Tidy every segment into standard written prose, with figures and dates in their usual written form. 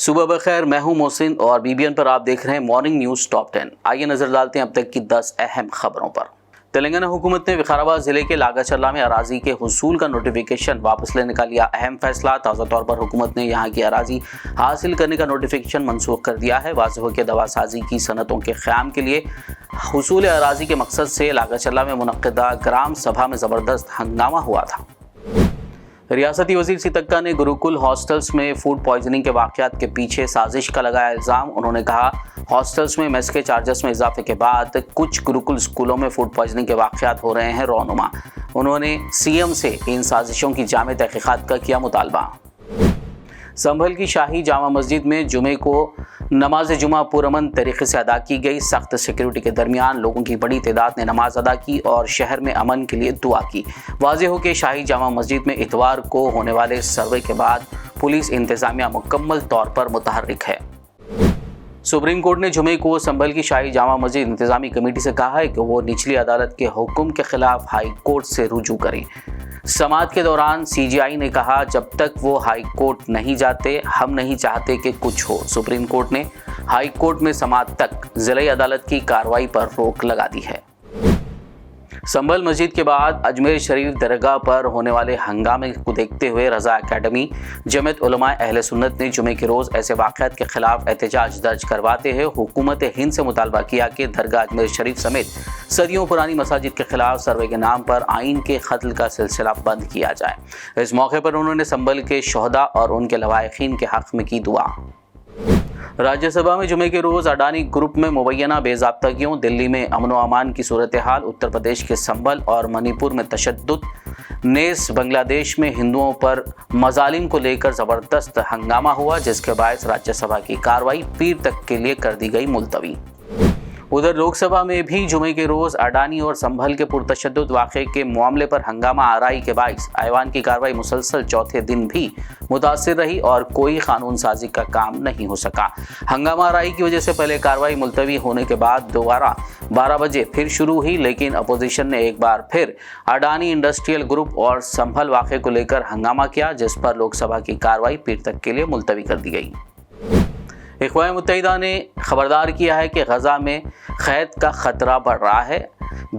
صبح بخیر، میں ہوں محسن اور BBN پر آپ دیکھ رہے ہیں مارننگ نیوز ٹاپ 10۔ آئیے نظر ڈالتے ہیں اب تک کی 10 اہم خبروں پر۔ تلنگانہ حکومت نے وقار ضلع کے لاگاچرلا میں اراضی کے حصول کا نوٹیفیکیشن واپس لینے کا لیا اہم فیصلہ۔ تازہ طور پر حکومت نے یہاں کی اراضی حاصل کرنے کا نوٹیفیکیشن منسوخ کر دیا ہے۔ واضح ہو کہ دوا سازی کی صنعتوں کے قیام کے لیے حصول اراضی کے مقصد سے لاگاچرلا میں منعقدہ گرام سبھا میں زبردست ہنگامہ ہوا تھا۔ ریاستی وزیر سیتکا نے گروکل ہاسٹلز میں فوڈ پوائزننگ کے واقعات کے پیچھے سازش کا لگایا الزام۔ انہوں نے کہا ہاسٹلز میں میس کے چارجز میں اضافے کے بعد کچھ گروکل اسکولوں میں فوڈ پوائزننگ کے واقعات ہو رہے ہیں رونما۔ انہوں نے CM سے ان سازشوں کی جامع تحقیقات کا کیا مطالبہ۔ سنبھل کی شاہی جامع مسجد میں جمعے کو نماز جمعہ پرامن طریقے سے ادا کی گئی۔ سخت سیکیورٹی کے درمیان لوگوں کی بڑی تعداد نے نماز ادا کی اور شہر میں امن کے لیے دعا کی۔ واضح ہو کہ شاہی جامع مسجد میں اتوار کو ہونے والے سروے کے بعد پولیس انتظامیہ مکمل طور پر متحرک ہے۔ سپریم کورٹ نے جمعے کو سنبھل کی شاہی جامع مسجد انتظامی کمیٹی سے کہا ہے کہ وہ نچلی عدالت کے حکم کے خلاف ہائی کورٹ سے رجوع کریں۔ سماعت کے دوران CJI نے کہا جب تک وہ ہائی کورٹ نہیں جاتے ہم نہیں چاہتے کہ کچھ ہو۔ سپریم کورٹ نے ہائی کورٹ میں سماعت تک ضلعی عدالت کی کارروائی پر روک لگا دی ہے۔ سنبھل مسجد کے بعد اجمیر شریف درگاہ پر ہونے والے ہنگامے کو دیکھتے ہوئے رضا اکیڈمی جمعیت علماء اہل سنت نے جمعے کے روز ایسے واقعات کے خلاف احتجاج درج کرواتے ہوئے حکومت ہند سے مطالبہ کیا کہ درگاہ اجمیر شریف سمیت صدیوں پرانی مساجد کے خلاف سروے کے نام پر آئین کے قتل کا سلسلہ بند کیا جائے۔ اس موقع پر انہوں نے سنبھل کے شہداء اور ان کے لواحقین کے حق میں کی دعا۔ راجیہ سبھا میں جمعے کے روز اڈانی گروپ میں مبینہ بے ضابطگیوں، دلی میں امن و امان کی صورتحال، اتر پردیش کے سنبھل اور منی پور میں تشدد، نیز بنگلہ دیش میں ہندوؤں پر مظالم کو لے کر زبردست ہنگامہ ہوا جس کے باعث راجیہ سبھا کی کارروائی پیر تک کے لیے کر دی گئی ملتوی۔ ادھر لوک سبھا میں بھی جمعے کے روز اڈانی اور سنبھل کے پرتشدد واقعے کے معاملے پر ہنگامہ آرائی کے باعث ایوان کی کارروائی مسلسل چوتھے دن بھی متاثر رہی اور کوئی قانون سازی کا کام نہیں ہو سکا۔ ہنگامہ آرائی کی وجہ سے پہلے کارروائی ملتوی ہونے کے بعد دوبارہ 12 بجے پھر شروع ہوئی، لیکن اپوزیشن نے ایک بار پھر اڈانی انڈسٹریل گروپ اور سنبھل واقعے کو لے کر ہنگامہ کیا جس پر لوک سبھا کی کارروائی پیر تک کے لیے ملتوی کر دی گئی۔ اقوام متحدہ نے خبردار کیا ہے کہ غزہ میں قحط کا خطرہ بڑھ رہا ہے۔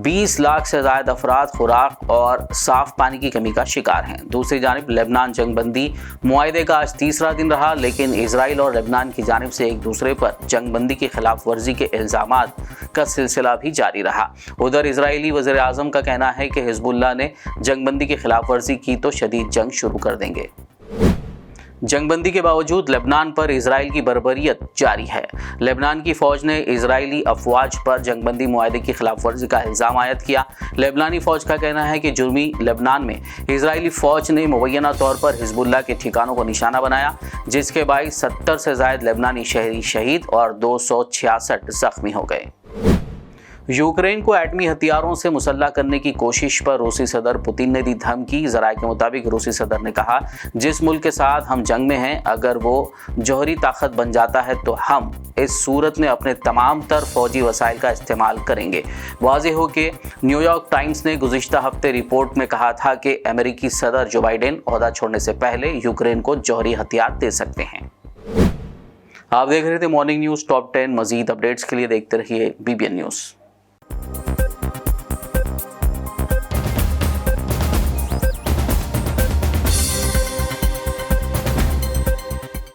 20 لاکھ سے زائد افراد خوراک اور صاف پانی کی کمی کا شکار ہیں۔ دوسری جانب لبنان جنگ بندی معاہدے کا آج تیسرا دن رہا، لیکن اسرائیل اور لبنان کی جانب سے ایک دوسرے پر جنگ بندی کی خلاف ورزی کے الزامات کا سلسلہ بھی جاری رہا۔ ادھر اسرائیلی وزیر اعظم کا کہنا ہے کہ حزب اللہ نے جنگ بندی کی خلاف ورزی کی تو شدید جنگ شروع کر دیں گے۔ جنگ بندی کے باوجود لبنان پر اسرائیل کی بربریت جاری ہے۔ لبنان کی فوج نے اسرائیلی افواج پر جنگ بندی معاہدے کی خلاف ورزی کا الزام عائد کیا۔ لبنانی فوج کا کہنا ہے کہ جنوبی لبنان میں اسرائیلی فوج نے مبینہ طور پر حزب اللہ کے ٹھکانوں کو نشانہ بنایا جس کے باعث 70 سے زائد لبنانی شہری شہید اور 266 زخمی ہو گئے۔ یوکرین کو ایٹمی ہتھیاروں سے مسلح کرنے کی کوشش پر روسی صدر پوتن نے دی دھمکی۔ ذرائع کے مطابق روسی صدر نے کہا جس ملک کے ساتھ ہم جنگ میں ہیں اگر وہ جوہری طاقت بن جاتا ہے تو ہم اس صورت میں اپنے تمام تر فوجی وسائل کا استعمال کریں گے۔ واضح ہو کہ نیو یارک ٹائمز نے گزشتہ ہفتے رپورٹ میں کہا تھا کہ امریکی صدر جو بائیڈن عہدہ چھوڑنے سے پہلے یوکرین کو جوہری ہتھیار دے سکتے ہیں۔ آپ دیکھ رہے تھے مارننگ نیوز ٹاپ 10۔ مزید اپڈیٹس کے لیے دیکھتے رہیے BBN نیوز۔